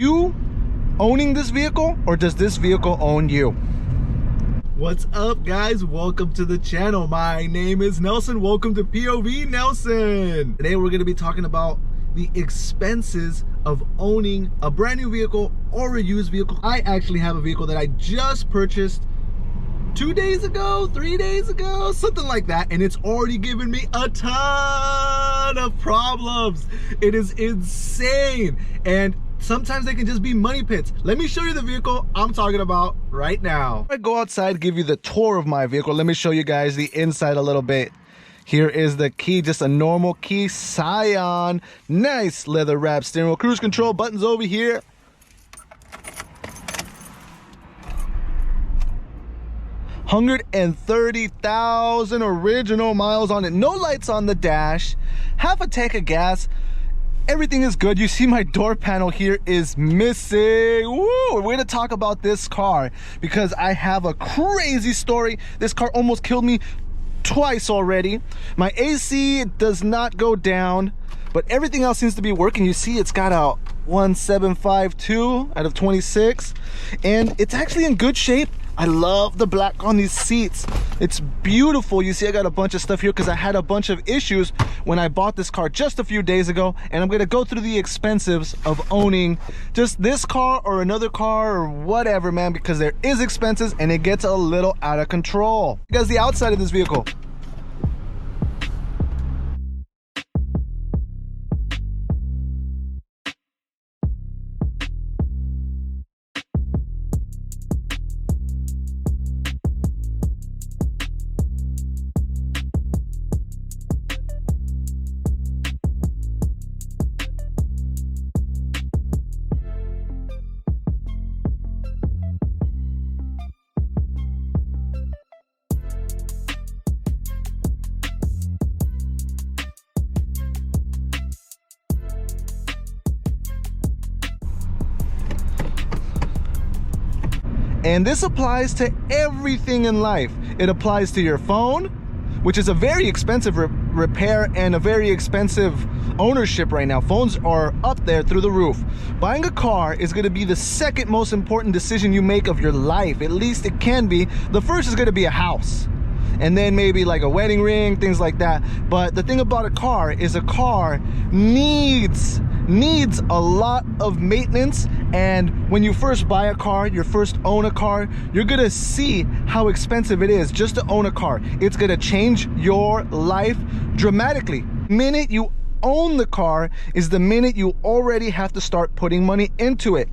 You owning this vehicle, or does this vehicle own you? What's up, guys? Welcome to the channel. My name is Nelson. Welcome to POV Nelson. Today we're going to be talking about the expenses of owning a brand new vehicle or a used vehicle. I actually have a vehicle that I just purchased 2 days ago, 3 days ago, something like that, and it's already given me a ton of problems. It is insane, and sometimes they can just be money pits. Let me show you the vehicle I'm talking about right now. I go outside, give you the tour of my vehicle. Let me show you guys the inside a little bit. Here is the key, just a normal key, Scion. Nice leather wrap steering wheel, cruise control, buttons over here. $130,000 original miles on it. No lights on the dash. Half a tank of gas. Everything is good. You see my door panel here is missing. Woo! We're going to talk about this car because I have a crazy story. This car almost killed me twice already. My AC does not go down, but everything else seems to be working. You see it's got a 1752 out of 26, and it's actually in good shape. I love the black on these seats. It's beautiful. You see I got a bunch of stuff here because I had a bunch of issues when I bought this car just a few days ago, and I'm going to go through the expenses of owning just this car or another car or whatever, man, because there is expenses and it gets a little out of control. Because the outside of this vehicle, and this applies to everything in life. It applies to your phone, which is a very expensive repair and a very expensive ownership right now. Phones are up there through the roof. Buying a car is going to be the second most important decision you make of your life. At least it can be. The first is going to be a house, and then maybe like a wedding ring, things like that. But the thing about a car is a car needs a lot of maintenance, and when you first buy a car, you first own a car, you're gonna see how expensive it is just to own a car. It's gonna change your life dramatically. The minute you own the car is the minute you already have to start putting money into it.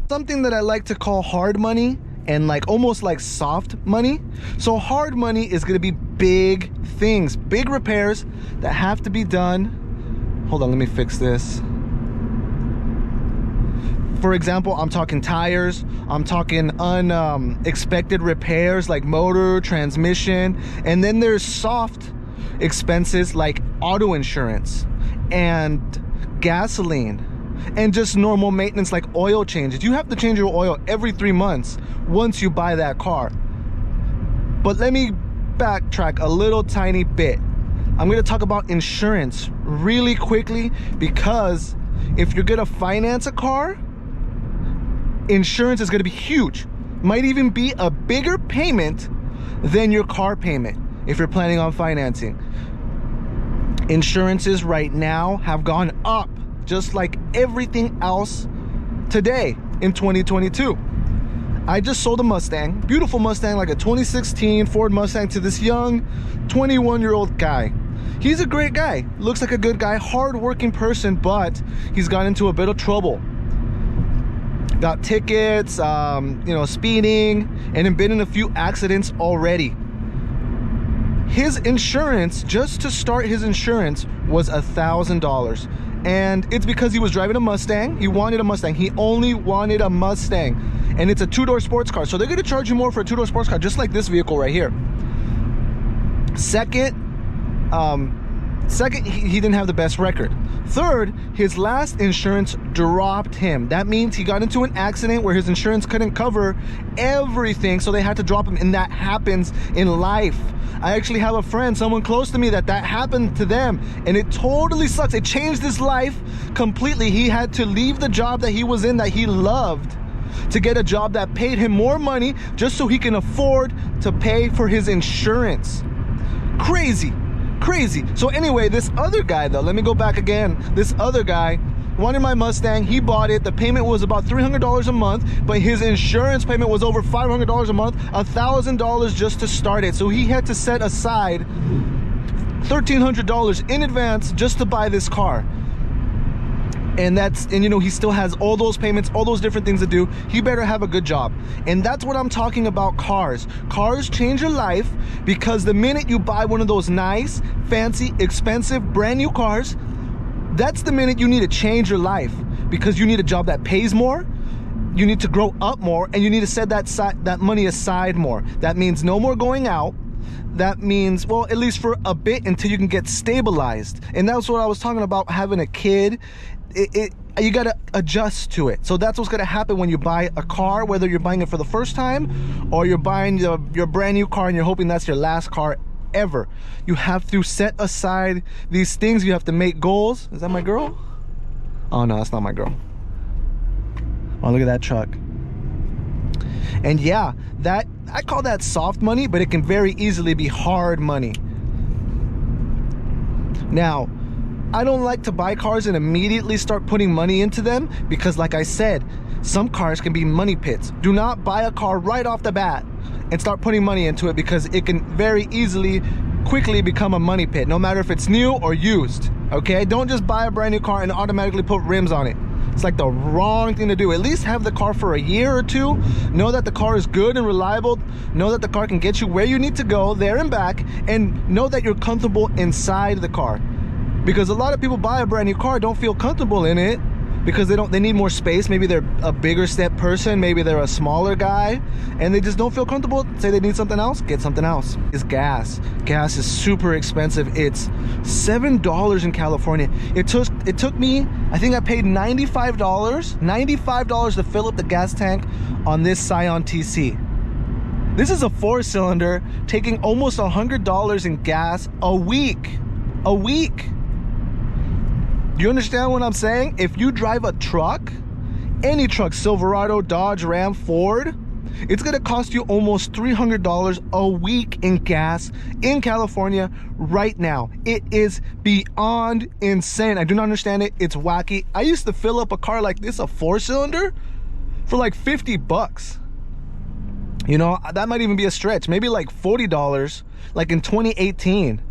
Something that I like to call hard money and like almost like soft money. So hard money is gonna be big things, big repairs that have to be done. Hold on, let me fix this. For example, I'm talking tires, I'm talking unexpected repairs like motor, transmission, and then there's soft expenses like auto insurance and gasoline and just normal maintenance like oil changes. You have to change your oil every 3 months once you buy that car. But let me backtrack a little tiny bit. I'm going to talk about insurance really quickly, because if you're going to finance a car, insurance is going to be huge. Might even be a bigger payment than your car payment if you're planning on financing. Insurances right now have gone up just like everything else today in 2022. I just sold a Mustang, beautiful Mustang, like a 2016 Ford Mustang, to this young 21-year-old guy. He's a great guy, looks like a good guy, hard-working person, but he's got into a bit of trouble. Got tickets, speeding, and been in a few accidents already. His insurance, just to start his insurance, was $1,000. And it's because he was driving a Mustang. He wanted a Mustang. He only wanted a Mustang. And it's a two-door sports car. So they're gonna charge you more for a two-door sports car, just like this vehicle right here. Second, Second, he didn't have the best record. Third, his last insurance dropped him. That means he got into an accident where his insurance couldn't cover everything, so they had to drop him, and that happens in life. I actually have a friend, someone close to me, that happened to them, and it totally sucks. It changed his life completely. He had to leave the job that he was in, that he loved, to get a job that paid him more money just so he can afford to pay for his insurance. Crazy. So anyway, this other guy though, let me go back again. This other guy wanted my Mustang. He bought it. The payment was about $300 a month, but his insurance payment was over $500 a month, $1,000 just to start it. So he had to set aside $1,300 in advance just to buy this car. And you know, he still has all those payments, all those different things to do. He better have a good job. And that's what I'm talking about. Cars change your life, because the minute you buy one of those nice, fancy, expensive, brand new cars, that's the minute you need to change your life, because you need a job that pays more, you need to grow up more, and you need to set that money aside more. That means no more going out. That means, well, at least for a bit, until you can get stabilized. And that's what I was talking about, having a kid. You got to adjust to it. So that's what's going to happen when you buy a car, whether you're buying it for the first time or you're buying your brand new car and you're hoping that's your last car ever. You have to set aside these things. You have to make goals. Is that my girl? Oh no, that's not my girl. Oh, look at that truck. And yeah, that I call that soft money, but it can very easily be hard money. Now, I don't like to buy cars and immediately start putting money into them, because like I said, some cars can be money pits. Do not buy a car right off the bat and start putting money into it, because it can very easily, quickly become a money pit, no matter if it's new or used. Okay, don't just buy a brand new car and automatically put rims on it. It's like the wrong thing to do. At least have the car for a year or two. Know that the car is good and reliable. Know that the car can get you where you need to go, there and back, and know that you're comfortable inside the car. Because a lot of people buy a brand new car, don't feel comfortable in it, because they need more space. Maybe they're a bigger step person, maybe they're a smaller guy, and they just don't feel comfortable. Say they need something else, get something else. It's gas. Gas is super expensive. It's $7 in California. It took me, I think I paid $95 to fill up the gas tank on this Scion TC. This is a 4-cylinder taking almost $100 in gas a week. You understand what I'm saying? If you drive a truck, any truck, Silverado, Dodge, Ram, Ford, it's gonna cost you almost $300 a week in gas in California right now. It is beyond insane. I do not understand it. It's wacky. I used to fill up a car like this, a 4-cylinder, for like 50 bucks. You know, that might even be a stretch. Maybe like $40, like in 2018.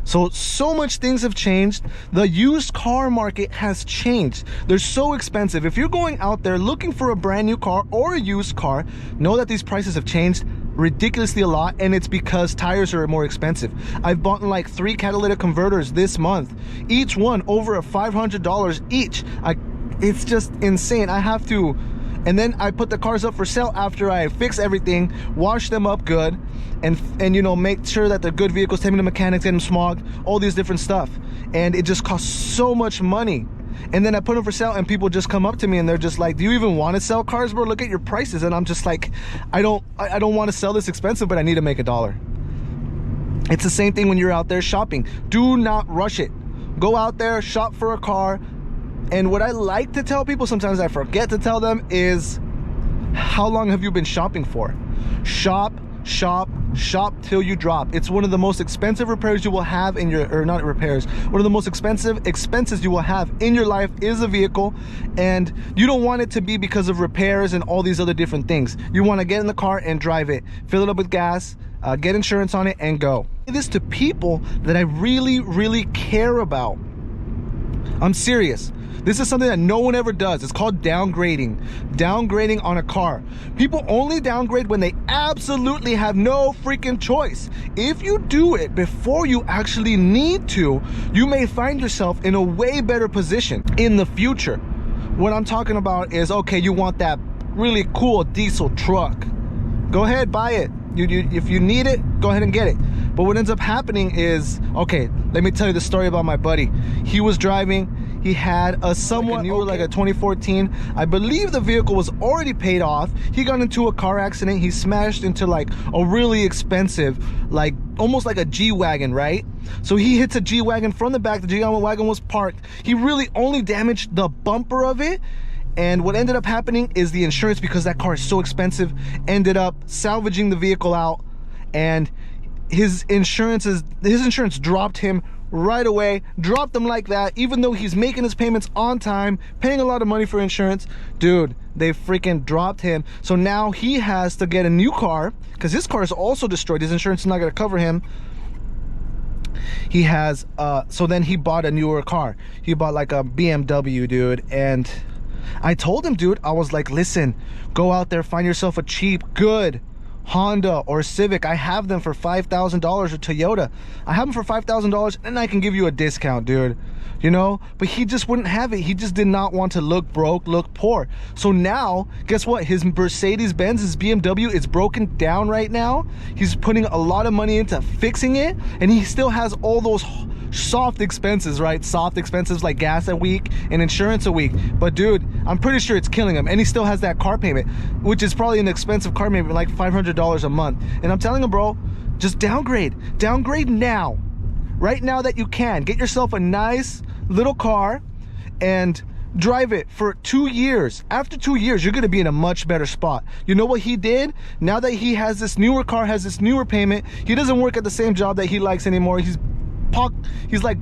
So much things have changed. The used car market has changed. They're so expensive. If you're going out there looking for a brand new car or a used car, know that these prices have changed ridiculously a lot, and it's because tires are more expensive. I've bought like 3 catalytic converters this month, each one over $500 each. It's just insane. I have to, and then I put the cars up for sale after I fix everything, wash them up good, and you know, make sure that they're good vehicles, take them to mechanics, get them smogged, all these different stuff. And it just costs so much money. And then I put them for sale, and people just come up to me and they're just like, do you even want to sell cars, bro? Look at your prices. And I'm just like, I don't want to sell this expensive, but I need to make $1. It's the same thing when you're out there shopping. Do not rush it. Go out there, shop for a car. And what I like to tell people, sometimes I forget to tell them, is how long have you been shopping for? Shop till you drop. It's one of the most expensive repairs you will have in your, or not repairs, one of the most expensive expenses you will have in your life is a vehicle. And you don't want it to be because of repairs and all these other different things. You want to get in the car and drive it, fill it up with gas, get insurance on it, and go. This to people that I really care about. I'm serious. This is something that no one ever does. It's called downgrading. Downgrading on a car. People only downgrade when they absolutely have no freaking choice. If you do it before you actually need to, you may find yourself in a way better position in the future. What I'm talking about is, okay, you want that really cool diesel truck. Go ahead, buy it. If you need it, go ahead and get it. But what ends up happening is, okay, Let me tell you the story about my buddy. He was driving. He had a somewhat newer, like a 2014. I believe the vehicle was already paid off. He got into a car accident. He smashed into like a really expensive, like almost like a G-Wagon, right? So he hits a G-Wagon from the back. The G-Wagon was parked. He really only damaged the bumper of it. And what ended up happening is the insurance, because that car is so expensive, ended up salvaging the vehicle out, and his insurance dropped him right away, dropped him like that, even though he's making his payments on time, paying a lot of money for insurance. Dude, they freaking dropped him. So now he has to get a new car, because his car is also destroyed. His insurance is not going to cover him. He has so then he bought a newer car. He bought like a BMW, dude. And I told him, dude, I was like, listen, go out there, find yourself a cheap, good Honda or Civic. I have them for $5,000, or Toyota. I have them for $5,000, and I can give you a discount, dude. You know, but he just wouldn't have it. He just did not want to look broke, look poor. So now, guess what? His Mercedes-Benz, his BMW, is broken down right now. He's putting a lot of money into fixing it, and he still has all those soft expenses, right? Soft expenses like gas a week and insurance a week. But dude, I'm pretty sure it's killing him, and he still has that car payment, which is probably an expensive car payment, like $500 a month. And I'm telling him, bro, just downgrade now, right now that you can. Get yourself a nice little car and drive it for 2 years. After 2 years, you're gonna be in a much better spot. You know what he did? Now that he has this newer car, has this newer payment, he doesn't work at the same job that he likes anymore. He's like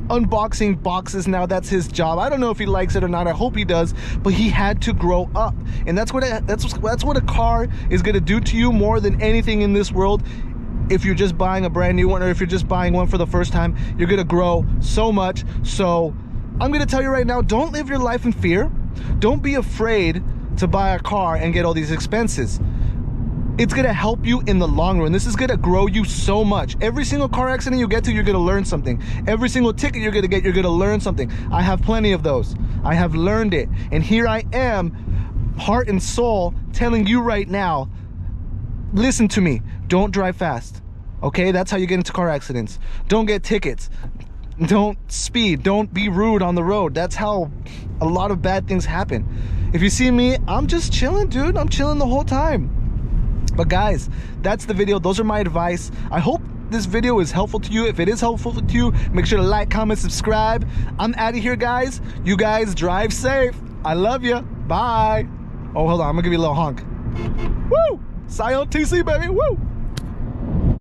unboxing boxes now. That's his job. I don't know if he likes it or not. I hope he does, but he had to grow up, and that's what a car is gonna do to you more than anything in this world. If you're just buying a brand new one, or if you're just buying one for the first time, you're gonna grow so much. So I'm gonna tell you right now, don't live your life in fear. Don't be afraid to buy a car and get all these expenses. It's gonna help you in the long run. This is gonna grow you so much. Every single car accident you get to, you're gonna learn something. Every single ticket you're gonna get, you're gonna learn something. I have plenty of those. I have learned it. And here I am, heart and soul, telling you right now, listen to me. Don't drive fast. Okay? That's how you get into car accidents. Don't get tickets. Don't speed. Don't be rude on the road. That's how a lot of bad things happen. If you see me, I'm just chilling, dude. I'm chilling the whole time. But guys, that's the video. Those are my advice. I hope this video is helpful to you. If it is helpful to you, make sure to like, comment, subscribe. I'm out of here, guys. You guys drive safe. I love you. Bye. Oh, hold on. I'm gonna give you a little honk. Woo! Scion TC, baby. Woo!